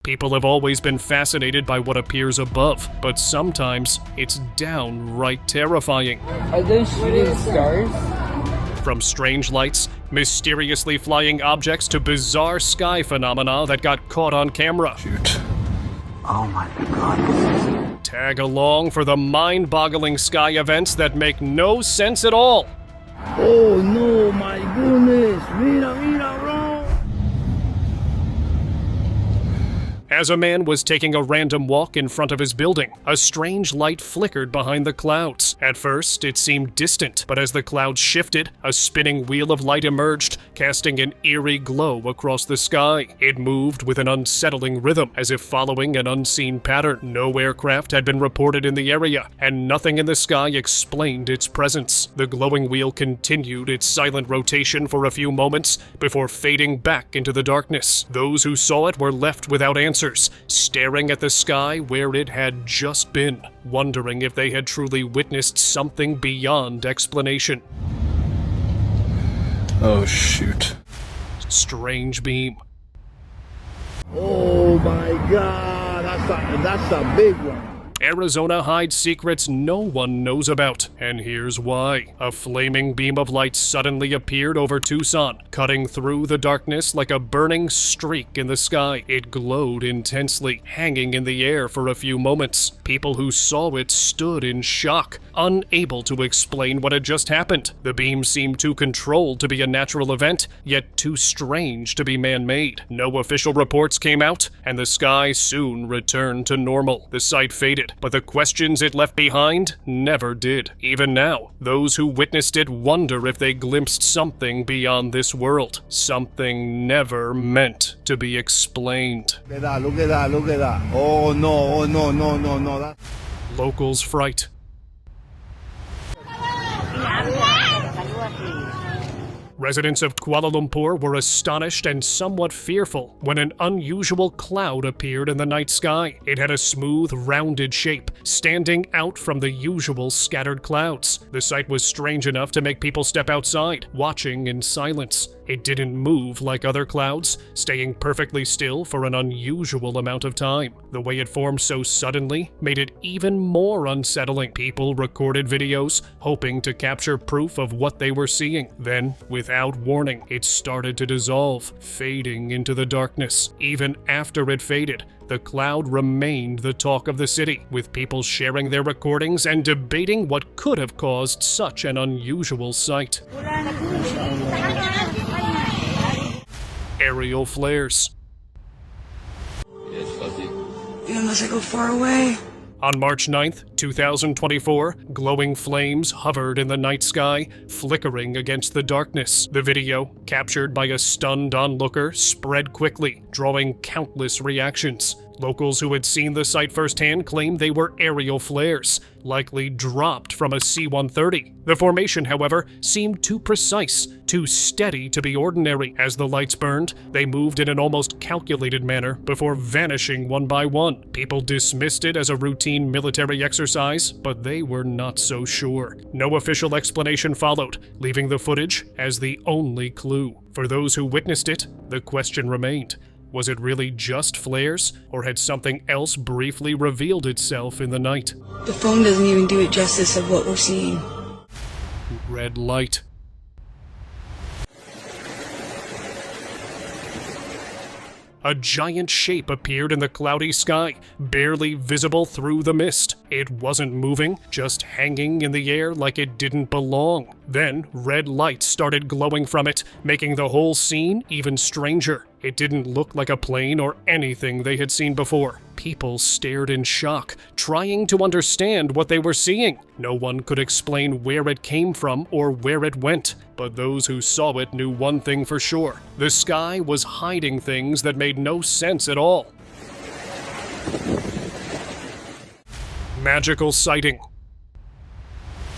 People have always been fascinated by what appears above, but sometimes it's downright terrifying. Are those shooting stars? From strange lights, mysteriously flying objects to bizarre sky phenomena that got caught on camera. Shoot. Oh my god. Tag along for the mind-boggling sky events that make no sense at all. Oh no, my goodness. Mira, mira, bro. As a man was taking a random walk in front of his building, a strange light flickered behind the clouds. At first, it seemed distant, but as the clouds shifted, a spinning wheel of light emerged, casting an eerie glow across the sky. It moved with an unsettling rhythm, as if following an unseen pattern. No aircraft had been reported in the area, and nothing in the sky explained its presence. The glowing wheel continued its silent rotation for a few moments before fading back into the darkness. Those who saw it were left without answers, staring at the sky where it had just been, wondering if they had truly witnessed something beyond explanation. Oh shoot. Strange beam. Oh my god, that's a big one. Arizona hides secrets no one knows about, and here's why. A flaming beam of light suddenly appeared over Tucson, cutting through the darkness like a burning streak in the sky. It glowed intensely, hanging in the air for a few moments. People who saw it stood in shock, unable to explain what had just happened. The beam seemed too controlled to be a natural event, yet too strange to be man-made. No official reports came out, and the sky soon returned to normal. The sight faded, but the questions it left behind never did. Even now, those who witnessed it wonder if they glimpsed something beyond this world. Something never meant to be explained. Look at that, look at that, look at that. Oh no, no. Locals' fright. Residents of Kuala Lumpur were astonished and somewhat fearful when an unusual cloud appeared in the night sky. It had a smooth, rounded shape, standing out from the usual scattered clouds. The sight was strange enough to make people step outside, watching in silence. It didn't move like other clouds, staying perfectly still for an unusual amount of time. The way it formed so suddenly made it even more unsettling. People recorded videos, hoping to capture proof of what they were seeing. Then, without warning, it started to dissolve, fading into the darkness. Even after it faded, the cloud remained the talk of the city, with people sharing their recordings and debating what could have caused such an unusual sight. Aerial flares. It must go far away. On March 9th, 2024, glowing flames hovered in the night sky, flickering against the darkness. The video, captured by a stunned onlooker, spread quickly, drawing countless reactions. Locals who had seen the sight firsthand claimed they were aerial flares, likely dropped from a C-130. The formation, however, seemed too precise, too steady to be ordinary. As the lights burned, they moved in an almost calculated manner before vanishing one by one. People dismissed it as a routine military exercise, but they were not so sure. No official explanation followed, leaving the footage as the only clue. For those who witnessed it, the question remained. Was it really just flares, or had something else briefly revealed itself in the night? The phone doesn't even do it justice of what we're seeing. Red light. A giant shape appeared in the cloudy sky, barely visible through the mist. It wasn't moving, just hanging in the air like it didn't belong. Then, red light started glowing from it, making the whole scene even stranger. It didn't look like a plane or anything they had seen before. People stared in shock, trying to understand what they were seeing. No one could explain where it came from or where it went, but those who saw it knew one thing for sure. The sky was hiding things that made no sense at all. Magical sighting.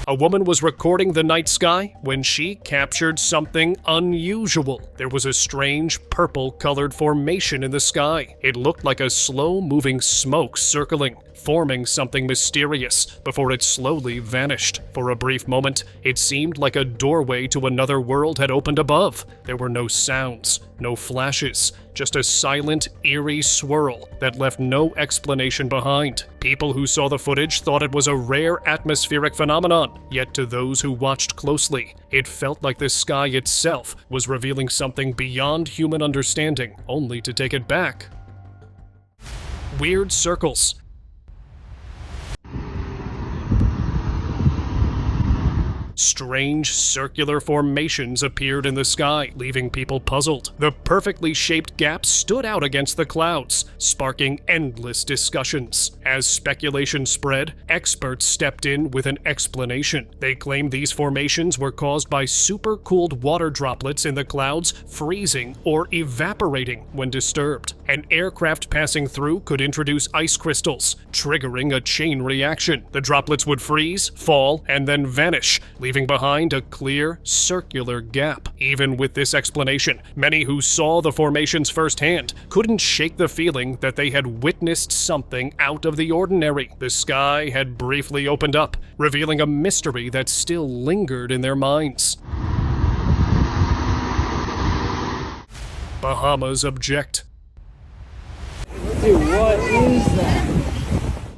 A woman was recording the night sky when she captured something unusual. There was a strange purple-colored formation in the sky. It looked like a slow-moving smoke circling, forming something mysterious before it slowly vanished. For a brief moment, it seemed like a doorway to another world had opened above. There were no sounds, no flashes, just a silent, eerie swirl that left no explanation behind. People who saw the footage thought it was a rare atmospheric phenomenon, yet to those who watched closely, it felt like the sky itself was revealing something beyond human understanding, only to take it back. Weird circles. Strange circular formations appeared in the sky, leaving people puzzled. The perfectly shaped gaps stood out against the clouds, sparking endless discussions. As speculation spread, experts stepped in with an explanation. They claimed these formations were caused by supercooled water droplets in the clouds freezing or evaporating when disturbed. An aircraft passing through could introduce ice crystals, triggering a chain reaction. The droplets would freeze, fall, and then vanish, leaving behind a clear, circular gap. Even with this explanation, many who saw the formations firsthand couldn't shake the feeling that they had witnessed something out of the ordinary. The sky had briefly opened up, revealing a mystery that still lingered in their minds. Bahamas object. Dude, what is that?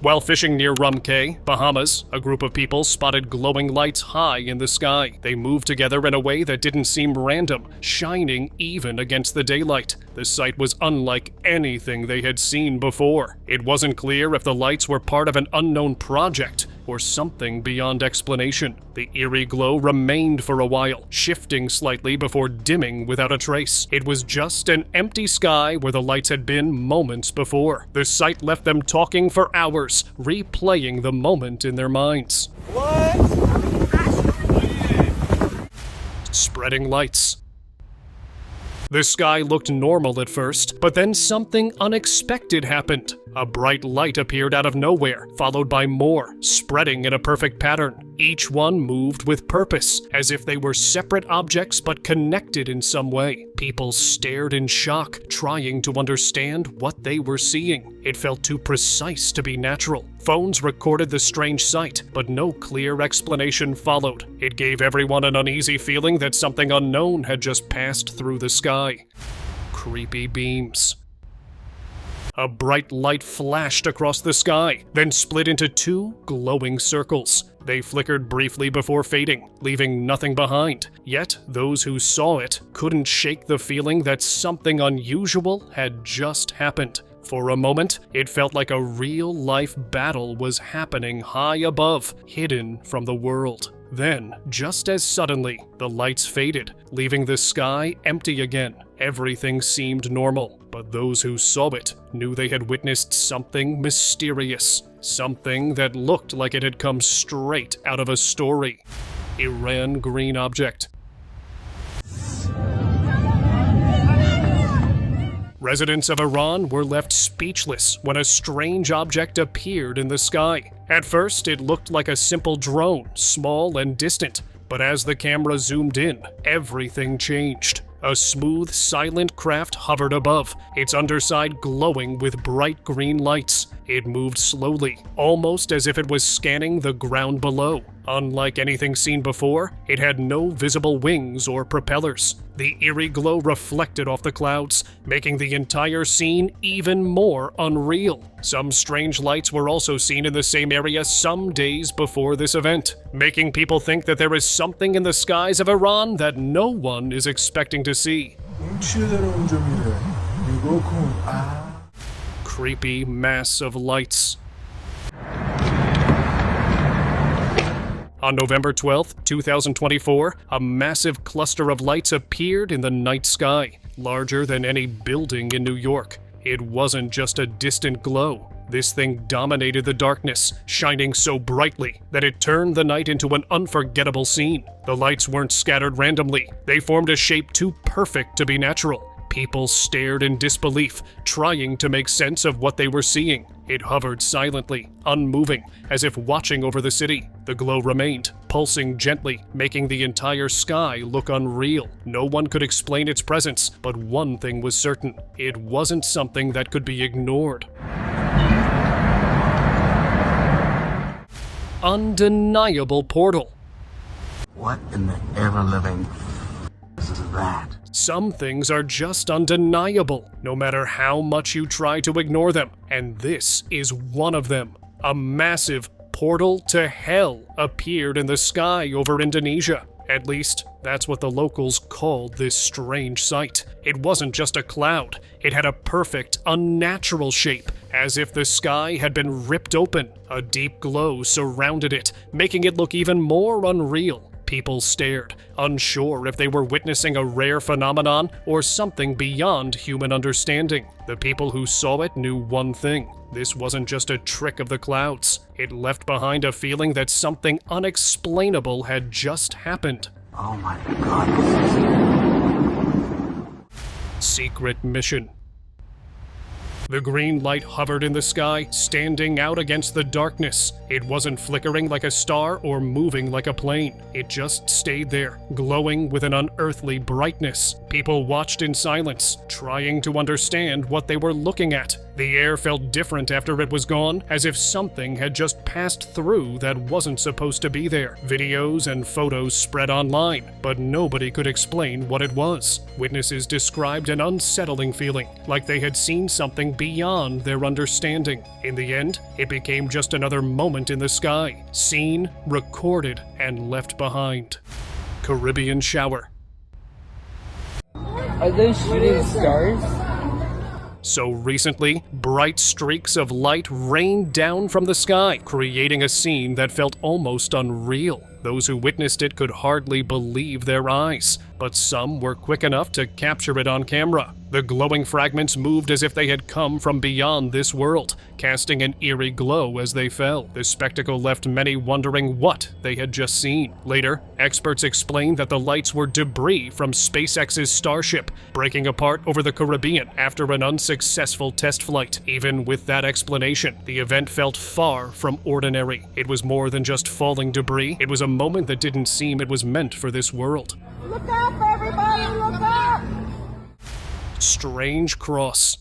While fishing near Rum Cay, Bahamas, a group of people spotted glowing lights high in the sky. They moved together in a way that didn't seem random, shining even against the daylight. The sight was unlike anything they had seen before. It wasn't clear if the lights were part of an unknown project or something beyond explanation. The eerie glow remained for a while, shifting slightly before dimming without a trace. It was just an empty sky where the lights had been moments before. The sight left them talking for hours, replaying the moment in their minds. Spreading lights. The sky looked normal at first, but then something unexpected happened. A bright light appeared out of nowhere, followed by more, spreading in a perfect pattern. Each one moved with purpose, as if they were separate objects but connected in some way. People stared in shock, trying to understand what they were seeing. It felt too precise to be natural. Phones recorded the strange sight, but no clear explanation followed. It gave everyone an uneasy feeling that something unknown had just passed through the sky. Creepy beams. A bright light flashed across the sky, then split into two glowing circles. They flickered briefly before fading, leaving nothing behind. Yet, those who saw it couldn't shake the feeling that something unusual had just happened. For a moment, it felt like a real-life battle was happening high above, hidden from the world. Then, just as suddenly, the lights faded, leaving the sky empty again. Everything seemed normal, but those who saw it knew they had witnessed something mysterious, something that looked like it had come straight out of a story. Iran green object. Residents of Iran were left speechless when a strange object appeared in the sky. At first, it looked like a simple drone, small and distant, but as the camera zoomed in, everything changed. A smooth, silent craft hovered above, its underside glowing with bright green lights. It moved slowly, almost as if it was scanning the ground below. Unlike anything seen before, it had no visible wings or propellers. The eerie glow reflected off the clouds, making the entire scene even more unreal. Some strange lights were also seen in the same area some days before this event, making people think that there is something in the skies of Iran that no one is expecting to see. Creepy mass of lights. On November 12, 2024, a massive cluster of lights appeared in the night sky, larger than any building in New York. It wasn't just a distant glow. This thing dominated the darkness, shining so brightly that it turned the night into an unforgettable scene. The lights weren't scattered randomly. They formed a shape too perfect to be natural. People stared in disbelief, trying to make sense of what they were seeing. It hovered silently, unmoving, as if watching over the city. The glow remained, pulsing gently, making the entire sky look unreal. No one could explain its presence, but one thing was certain: it wasn't something that could be ignored. Undeniable portal. What in the ever-living is that? Some things are just undeniable, no matter how much you try to ignore them, and this is one of them. A massive portal to hell appeared in the sky over Indonesia. At least, that's what the locals called this strange sight. It wasn't just a cloud, it had a perfect, unnatural shape, as if the sky had been ripped open. A deep glow surrounded it, making it look even more unreal. People stared, unsure if they were witnessing a rare phenomenon or something beyond human understanding. The people who saw it knew one thing: this wasn't just a trick of the clouds. It left behind a feeling that something unexplainable had just happened. Oh my God. Secret mission. The green light hovered in the sky, standing out against the darkness. It wasn't flickering like a star or moving like a plane. It just stayed there, glowing with an unearthly brightness. People watched in silence, trying to understand what they were looking at. The air felt different after it was gone, as if something had just passed through that wasn't supposed to be there. Videos and photos spread online, but nobody could explain what it was. Witnesses described an unsettling feeling, like they had seen something beyond their understanding. In the end, it became just another moment in the sky, seen, recorded, and left behind. Caribbean shower. Are those shooting stars? So recently, bright streaks of light rained down from the sky, creating a scene that felt almost unreal. Those who witnessed it could hardly believe their eyes, but some were quick enough to capture it on camera. The glowing fragments moved as if they had come from beyond this world, casting an eerie glow as they fell. The spectacle left many wondering what they had just seen. Later, experts explained that the lights were debris from SpaceX's Starship, breaking apart over the Caribbean after an unsuccessful test flight. Even with that explanation, the event felt far from ordinary. It was more than just falling debris. It was a moment that didn't seem it was meant for this world. Look up, everybody! Look up! Strange cross.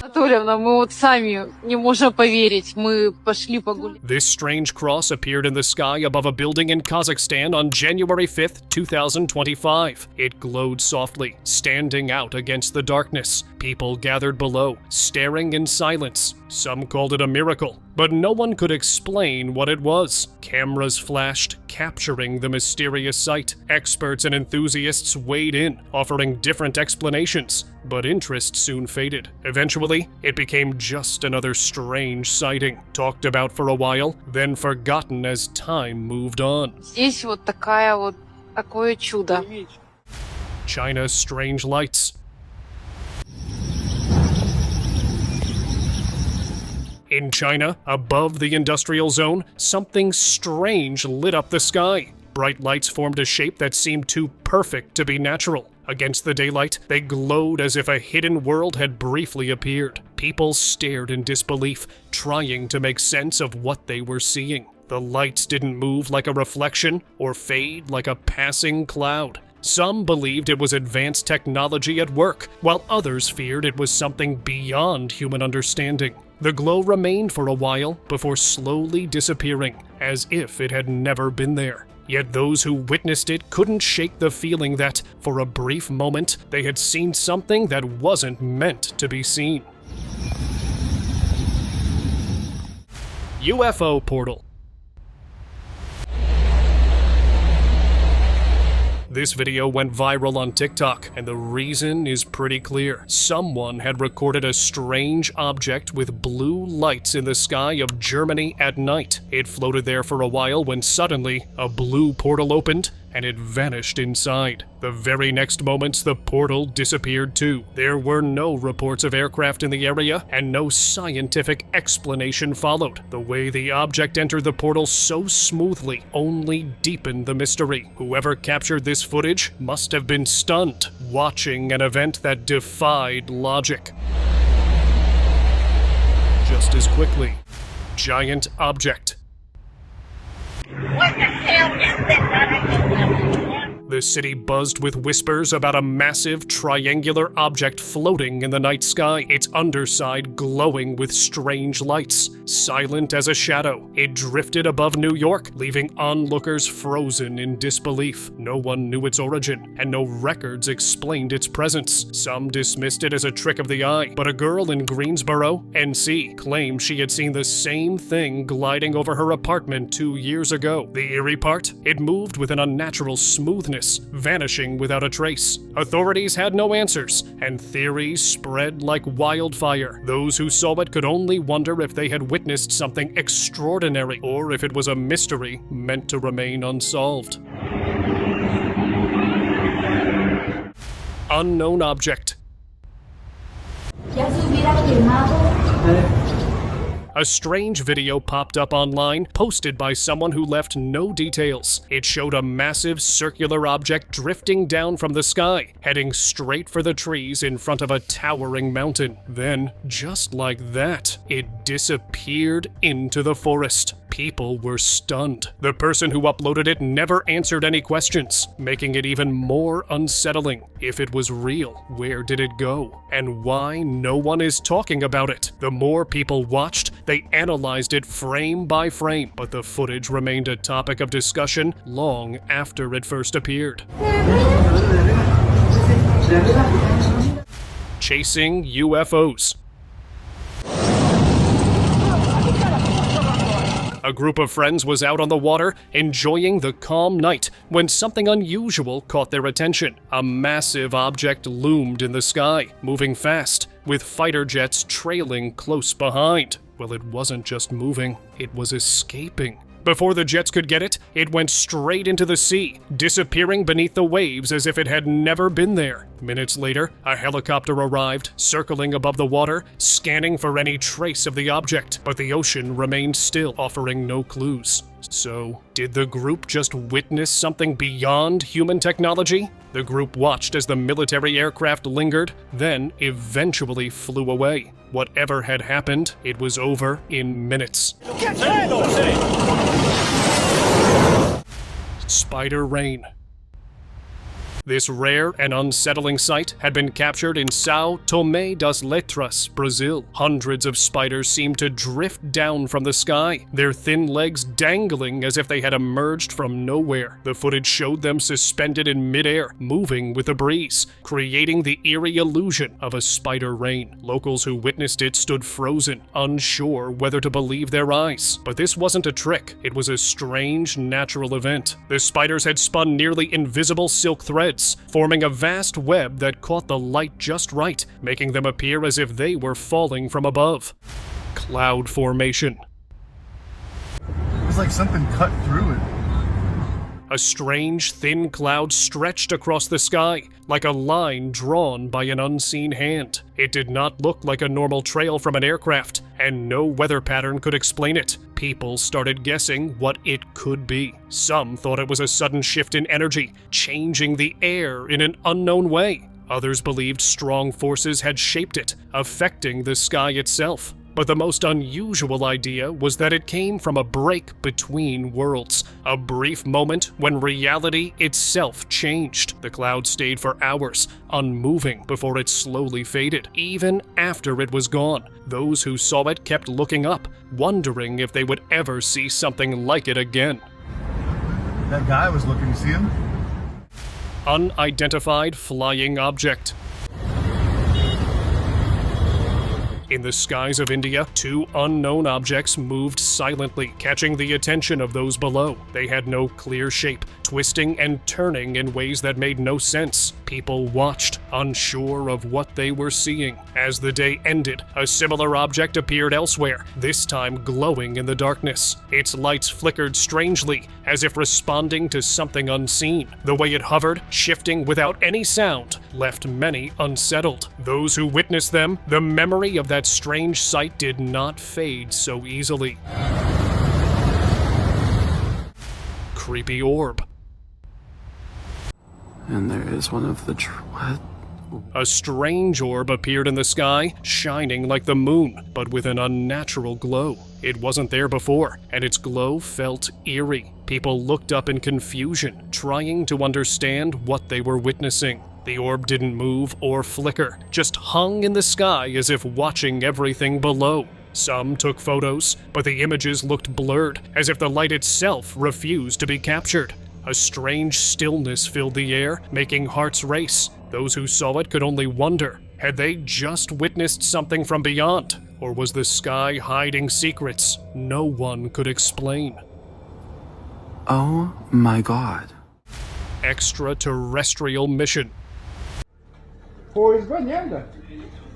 Анатольевна, мы вот сами не можем поверить. Мы пошли погулять. This strange cross appeared in the sky above a building in Kazakhstan on January 5th, 2025. It glowed softly, standing out against the darkness. People gathered below, staring in silence. Some called it a miracle, but no one could explain what it was. Cameras flashed, capturing the mysterious sight. Experts and enthusiasts weighed in, offering different explanations, but interest soon faded. Eventually, it became just another strange sighting, talked about for a while, then forgotten as time moved on. Здесь вот такое чудо. China's strange lights. In China, above the industrial zone, something strange lit up the sky. Bright lights formed a shape that seemed too perfect to be natural. Against the daylight, they glowed as if a hidden world had briefly appeared. People stared in disbelief, trying to make sense of what they were seeing. The lights didn't move like a reflection or fade like a passing cloud. Some believed it was advanced technology at work, while others feared it was something beyond human understanding. The glow remained for a while before slowly disappearing, as if it had never been there. Yet those who witnessed it couldn't shake the feeling that, for a brief moment, they had seen something that wasn't meant to be seen. UFO portal. This video went viral on TikTok, and the reason is pretty clear. Someone had recorded a strange object with blue lights in the sky of Germany at night. It floated there for a while when suddenly a blue portal opened and it vanished inside. The very next moments, the portal disappeared too. There were no reports of aircraft in the area, and no scientific explanation followed. The way the object entered the portal so smoothly only deepened the mystery. Whoever captured this footage must have been stunned, watching an event that defied logic. Just as quickly, giant object. What the hell is that? The city buzzed with whispers about a massive triangular object floating in the night sky, its underside glowing with strange lights. Silent as a shadow, it drifted above New York, leaving onlookers frozen in disbelief. No one knew its origin, and no records explained its presence. Some dismissed it as a trick of the eye, but a girl in Greensboro, NC, claimed she had seen the same thing gliding over her apartment 2 years ago. The eerie part? It moved with an unnatural smoothness, vanishing without a trace. Authorities had no answers, and theories spread like wildfire. Those who saw it could only wonder if they had witnessed something extraordinary, or if it was a mystery meant to remain unsolved. Unknown object. A strange video popped up online, posted by someone who left no details. It showed a massive circular object drifting down from the sky, heading straight for the trees in front of a towering mountain. Then, just like that, it disappeared into the forest. People were stunned. The person who uploaded it never answered any questions, making it even more unsettling. If it was real, where did it go? And why no one is talking about it? The more people watched, they analyzed it frame by frame, but the footage remained a topic of discussion long after it first appeared. Chasing UFOs. A group of friends was out on the water, enjoying the calm night, when something unusual caught their attention. A massive object loomed in the sky, moving fast, with fighter jets trailing close behind. Well, it wasn't just moving, it was escaping. Before the jets could get it, it went straight into the sea, disappearing beneath the waves as if it had never been there. Minutes later, a helicopter arrived, circling above the water, scanning for any trace of the object, but the ocean remained still, offering no clues. So, did the group just witness something beyond human technology? The group watched as the military aircraft lingered, then eventually flew away. Whatever had happened, it was over in minutes. Spider rain. This rare and unsettling sight had been captured in São Tomé das Letras, Brazil. Hundreds of spiders seemed to drift down from the sky, their thin legs dangling as if they had emerged from nowhere. The footage showed them suspended in midair, moving with the breeze, creating the eerie illusion of a spider rain. Locals who witnessed it stood frozen, unsure whether to believe their eyes. But this wasn't a trick, it was a strange natural event. The spiders had spun nearly invisible silk threads, forming a vast web that caught the light just right, making them appear as if they were falling from above. Cloud formation. It was like something cut through it. A strange, thin cloud stretched across the sky, like a line drawn by an unseen hand. It did not look like a normal trail from an aircraft, and no weather pattern could explain it. People started guessing what it could be. Some thought it was a sudden shift in energy, changing the air in an unknown way. Others believed strong forces had shaped it, affecting the sky itself. But the most unusual idea was that it came from a break between worlds, a brief moment when reality itself changed. The cloud stayed for hours, unmoving before it slowly faded. Even after it was gone, those who saw it kept looking up, wondering if they would ever see something like it again. That guy was looking to see him. Unidentified flying object. In the skies of India, two unknown objects moved silently, catching the attention of those below. They had no clear shape, twisting and turning in ways that made no sense. People watched, unsure of what they were seeing. As the day ended, a similar object appeared elsewhere, this time glowing in the darkness. Its lights flickered strangely, as if responding to something unseen. The way it hovered, shifting without any sound, left many unsettled. Those who witnessed them, the memory of that strange sight did not fade so easily. Creepy orb. And there is one of the A strange orb appeared in the sky, shining like the moon, but with an unnatural glow. It wasn't there before, and its glow felt eerie. People looked up in confusion, trying to understand what they were witnessing. The orb didn't move or flicker, just hung in the sky as if watching everything below. Some took photos, but the images looked blurred, as if the light itself refused to be captured. A strange stillness filled the air, making hearts race. Those who saw it could only wonder, had they just witnessed something from beyond? Or was the sky hiding secrets no one could explain? Oh my god. Extraterrestrial mission.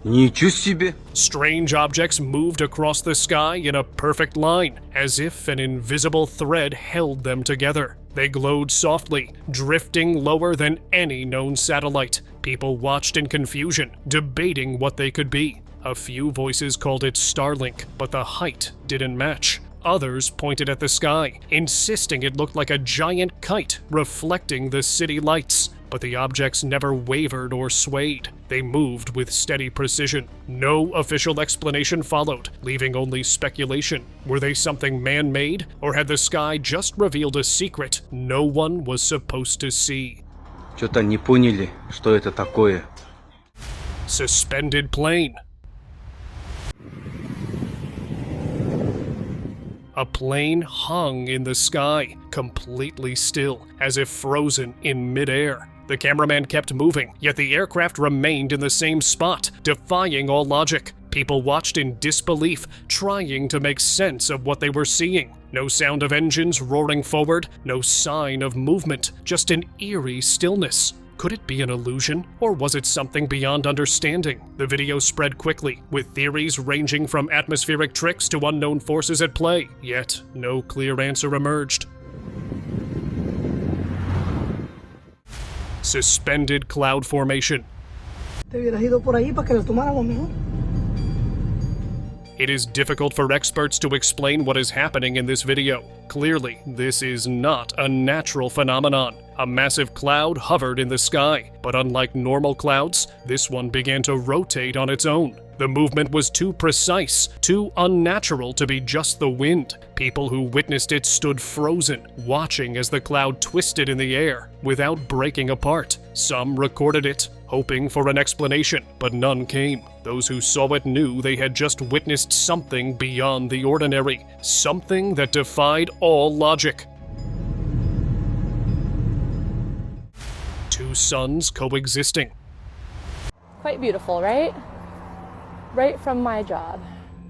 Ничего себе! Strange objects moved across the sky in a perfect line, as if an invisible thread held them together. They glowed softly, drifting lower than any known satellite. People watched in confusion, debating what they could be. A few voices called it Starlink, but the height didn't match. Others pointed at the sky, insisting it looked like a giant kite reflecting the city lights. But the objects never wavered or swayed. They moved with steady precision. No official explanation followed, leaving only speculation. Were they something man-made, or had the sky just revealed a secret no one was supposed to see? Что-то не поняли, что это такое. Suspended plane. A plane hung in the sky, completely still, as if frozen in midair. The cameraman kept moving, yet the aircraft remained in the same spot, defying all logic. People watched in disbelief, trying to make sense of what they were seeing. No sound of engines roaring forward, no sign of movement, just an eerie stillness. Could it be an illusion, or was it something beyond understanding? The video spread quickly, with theories ranging from atmospheric tricks to unknown forces at play, yet no clear answer emerged. Suspended cloud formation. It is difficult for experts to explain what is happening in this video. Clearly, this is not a natural phenomenon. A massive cloud hovered in the sky, but unlike normal clouds, this one began to rotate on its own. The movement was too precise, too unnatural to be just the wind. People who witnessed it stood frozen, watching as the cloud twisted in the air, without breaking apart. Some recorded it, hoping for an explanation, but none came. Those who saw it knew they had just witnessed something beyond the ordinary, something that defied all logic. Two suns coexisting. Quite beautiful, right? Right from my job.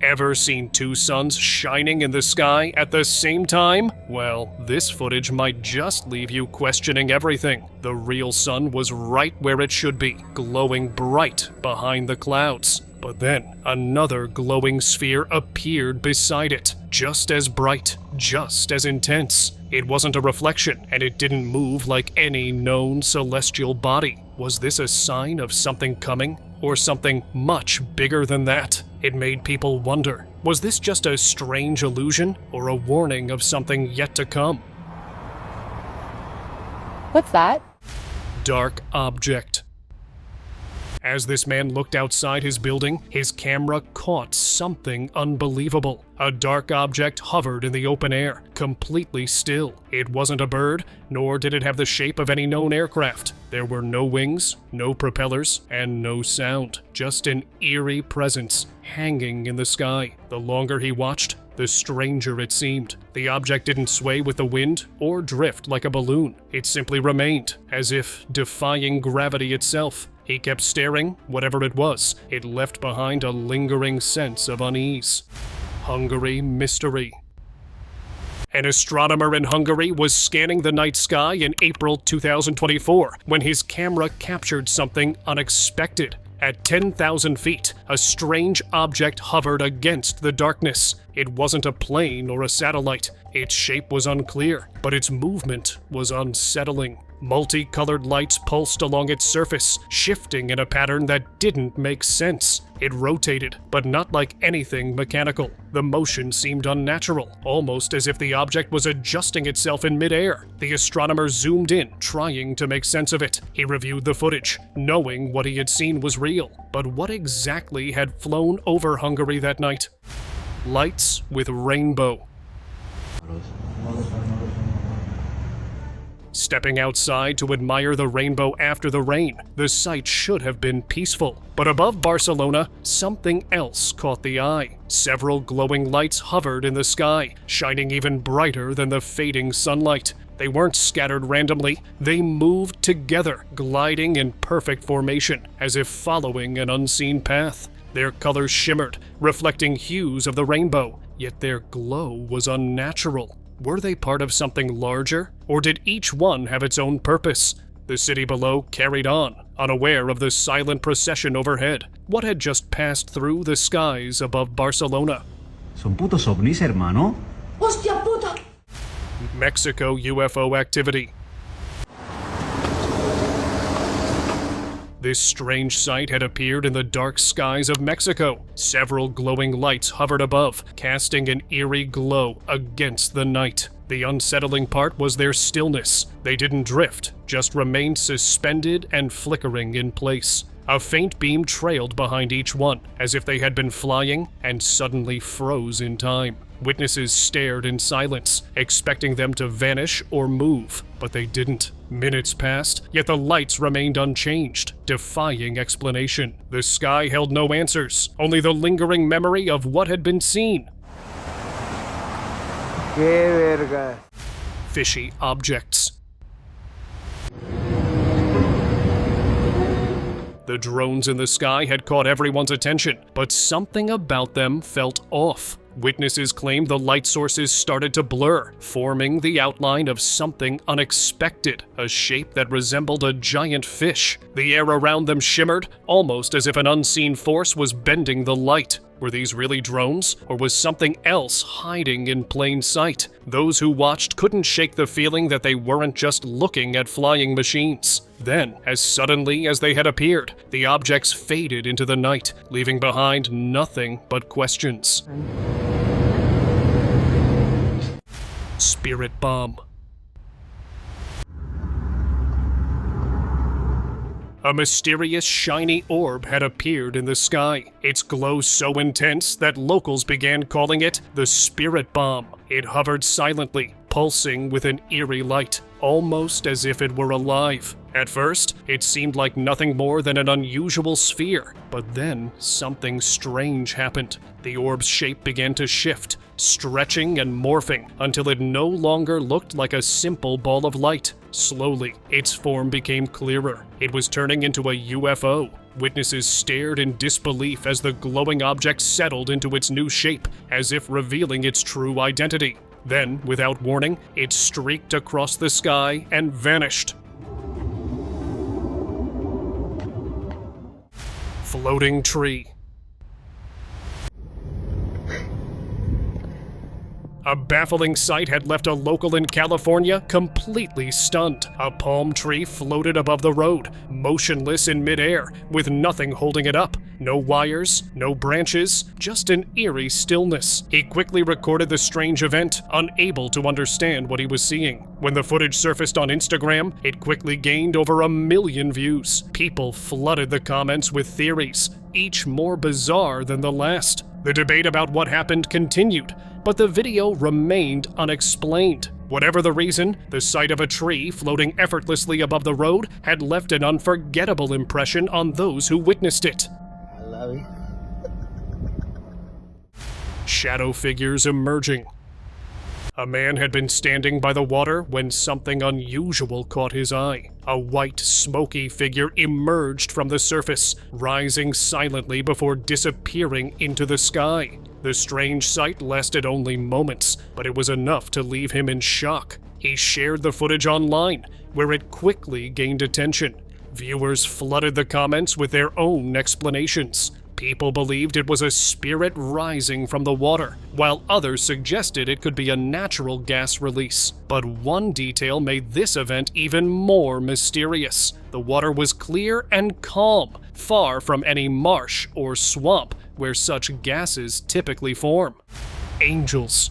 Ever seen two suns shining in the sky at the same time? Well, this footage might just leave you questioning everything. The real sun was right where it should be, glowing bright behind the clouds. But then, another glowing sphere appeared beside it, just as bright, just as intense. It wasn't a reflection, and it didn't move like any known celestial body. Was this a sign of something coming? Or something much bigger than that? It made people wonder, was this just a strange illusion, or a warning of something yet to come? What's that? Dark object. As this man looked outside his building, his camera caught something unbelievable. A dark object hovered in the open air, completely still. It wasn't a bird, nor did it have the shape of any known aircraft. There were no wings, no propellers, and no sound. Just an eerie presence hanging in the sky. The longer he watched, the stranger it seemed. The object didn't sway with the wind or drift like a balloon. It simply remained, as if defying gravity itself. He kept staring, whatever it was. It left behind a lingering sense of unease. Hungary mystery. An astronomer in Hungary was scanning the night sky in April 2024 when his camera captured something unexpected. At 10,000 feet, a strange object hovered against the darkness. It wasn't a plane or a satellite. Its shape was unclear, but its movement was unsettling. Multicolored lights pulsed along its surface, shifting in a pattern that didn't make sense. It rotated, but not like anything mechanical. The motion seemed unnatural, almost as if the object was adjusting itself in midair. The astronomer zoomed in, trying to make sense of it. He reviewed the footage, knowing what he had seen was real. But what exactly had flown over Hungary that night? Lights with rainbow. Stepping outside to admire the rainbow after the rain, the sight should have been peaceful. But above Barcelona, something else caught the eye. Several glowing lights hovered in the sky, shining even brighter than the fading sunlight. They weren't scattered randomly, they moved together, gliding in perfect formation, as if following an unseen path. Their colors shimmered, reflecting hues of the rainbow, yet their glow was unnatural. Were they part of something larger, or did each one have its own purpose? The city below carried on, unaware of the silent procession overhead. What had just passed through the skies above Barcelona? Son putos ovnis, hermano. ¡Hostia puta! Mexico UFO activity. This strange sight had appeared in the dark skies of Mexico. Several glowing lights hovered above, casting an eerie glow against the night. The unsettling part was their stillness. They didn't drift, just remained suspended and flickering in place. A faint beam trailed behind each one, as if they had been flying and suddenly froze in time. Witnesses stared in silence, expecting them to vanish or move, but they didn't. Minutes passed, yet the lights remained unchanged, defying explanation. The sky held no answers, only the lingering memory of what had been seen. ¡Qué verga! Fishy objects. The drones in the sky had caught everyone's attention, but something about them felt off. Witnesses claimed the light sources started to blur, forming the outline of something unexpected, a shape that resembled a giant fish. The air around them shimmered, almost as if an unseen force was bending the light. Were these really drones, or was something else hiding in plain sight? Those who watched couldn't shake the feeling that they weren't just looking at flying machines. Then, as suddenly as they had appeared, the objects faded into the night, leaving behind nothing but questions. Spirit bomb. A mysterious shiny orb had appeared in the sky, its glow so intense that locals began calling it the Spirit Bomb. It hovered silently, pulsing with an eerie light, almost as if it were alive. At first, it seemed like nothing more than an unusual sphere, but then something strange happened. The orb's shape began to shift, stretching and morphing until it no longer looked like a simple ball of light. Slowly, its form became clearer. It was turning into a UFO. Witnesses stared in disbelief as the glowing object settled into its new shape, as if revealing its true identity. Then, without warning, it streaked across the sky and vanished. Floating tree. A baffling sight had left a local in California completely stunned. A palm tree floated above the road, motionless in midair, with nothing holding it up. No wires, no branches, just an eerie stillness. He quickly recorded the strange event, unable to understand what he was seeing. When the footage surfaced on Instagram, it quickly gained over 1 million views. People flooded the comments with theories, each more bizarre than the last. The debate about what happened continued, but the video remained unexplained. Whatever the reason, the sight of a tree floating effortlessly above the road had left an unforgettable impression on those who witnessed it. I love you. Shadow figures emerging. A man had been standing by the water when something unusual caught his eye. A white, smoky figure emerged from the surface, rising silently before disappearing into the sky. The strange sight lasted only moments, but it was enough to leave him in shock. He shared the footage online, where it quickly gained attention. Viewers flooded the comments with their own explanations. People believed it was a spirit rising from the water, while others suggested it could be a natural gas release. But one detail made this event even more mysterious. The water was clear and calm, far from any marsh or swamp where such gases typically form. Angels.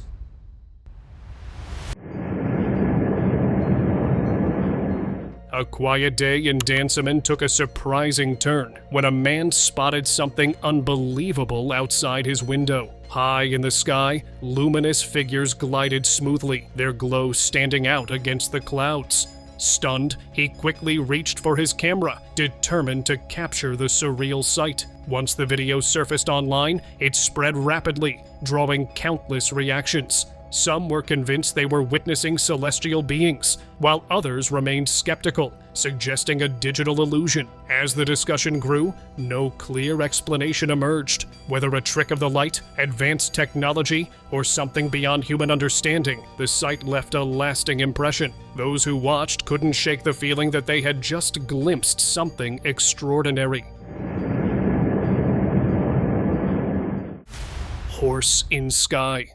A quiet day in Dansoman took a surprising turn when a man spotted something unbelievable outside his window. High in the sky, luminous figures glided smoothly, their glow standing out against the clouds. Stunned, he quickly reached for his camera, determined to capture the surreal sight. Once the video surfaced online, it spread rapidly, drawing countless reactions. Some were convinced they were witnessing celestial beings, while others remained skeptical, suggesting a digital illusion. As the discussion grew, no clear explanation emerged. Whether a trick of the light, advanced technology, or something beyond human understanding, the sight left a lasting impression. Those who watched couldn't shake the feeling that they had just glimpsed something extraordinary. Horse in sky.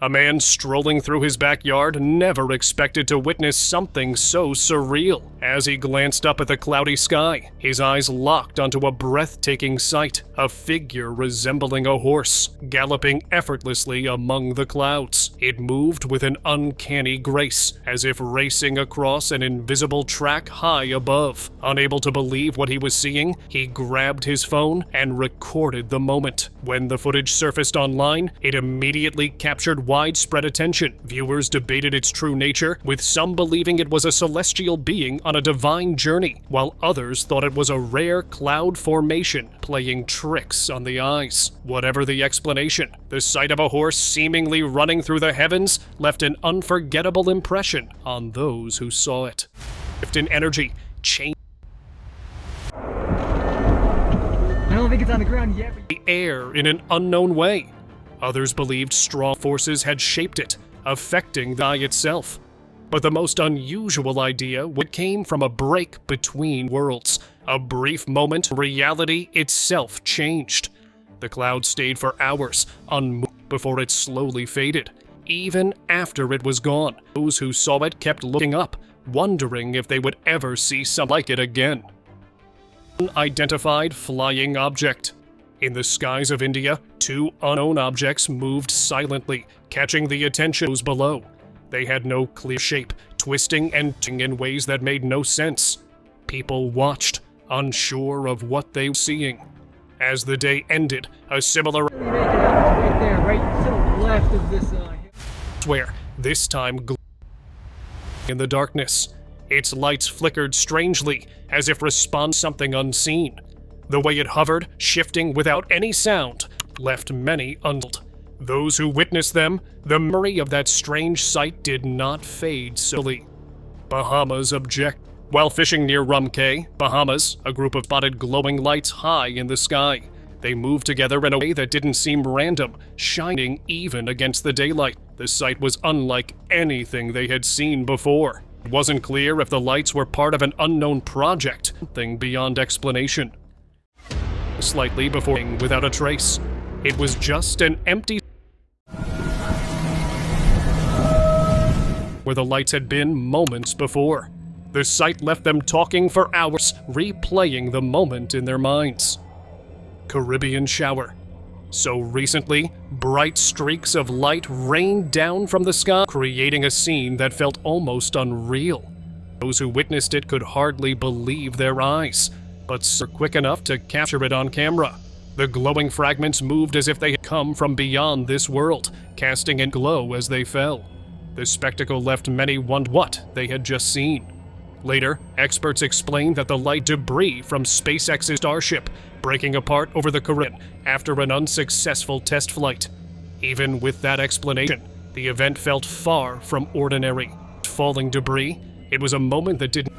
A man strolling through his backyard never expected to witness something so surreal. As he glanced up at the cloudy sky, his eyes locked onto a breathtaking sight, a figure resembling a horse, galloping effortlessly among the clouds. It moved with an uncanny grace, as if racing across an invisible track high above. Unable to believe what he was seeing, he grabbed his phone and recorded the moment. When the footage surfaced online, it immediately captured widespread attention. Viewers debated its true nature, with some believing it was a celestial being on a divine journey, while others thought it was a rare cloud formation playing tricks on the eyes. Whatever the explanation, the sight of a horse seemingly running through the heavens left an unforgettable impression on those who saw it. Shift in energy, change. I don't think it's on the ground yet. The air in an unknown way. Others believed strong forces had shaped it, affecting the eye itself. But the most unusual idea came from a break between worlds. A brief moment, reality itself changed. The cloud stayed for hours, unmoved, before it slowly faded. Even after it was gone, those who saw it kept looking up, wondering if they would ever see something like it again. Unidentified flying object. In the skies of India, two unknown objects moved silently, catching the attention of those below. They had no clear shape, twisting and turning in ways that made no sense. People watched, unsure of what they were seeing. As the day ended, a similar Right there, right to the left of this where this time in the darkness. Its lights flickered strangely, as if responding to something unseen. The way it hovered, shifting without any sound, left many unsettled. Those who witnessed them, the memory of that strange sight did not fade slowly. Bahamas object. While fishing near Rum Cay, Bahamas, a group of spotted glowing lights high in the sky. They moved together in a way that didn't seem random, shining even against the daylight. The sight was unlike anything they had seen before. It wasn't clear if the lights were part of an unknown project, something beyond explanation. Slightly before, without a trace. It was just an empty where the lights had been moments before. The sight left them talking for hours, replaying the moment in their minds. Caribbean shower. So recently, bright streaks of light rained down from the sky, creating a scene that felt almost unreal. Those who witnessed it could hardly believe their eyes, but were quick enough to capture it on camera. The glowing fragments moved as if they had come from beyond this world, casting a glow as they fell. The spectacle left many wondering what they had just seen. Later, experts explained that the light debris from SpaceX's Starship breaking apart over the Caribbean after an unsuccessful test flight. Even with that explanation, the event felt far from ordinary. Falling debris, it was a moment that didn't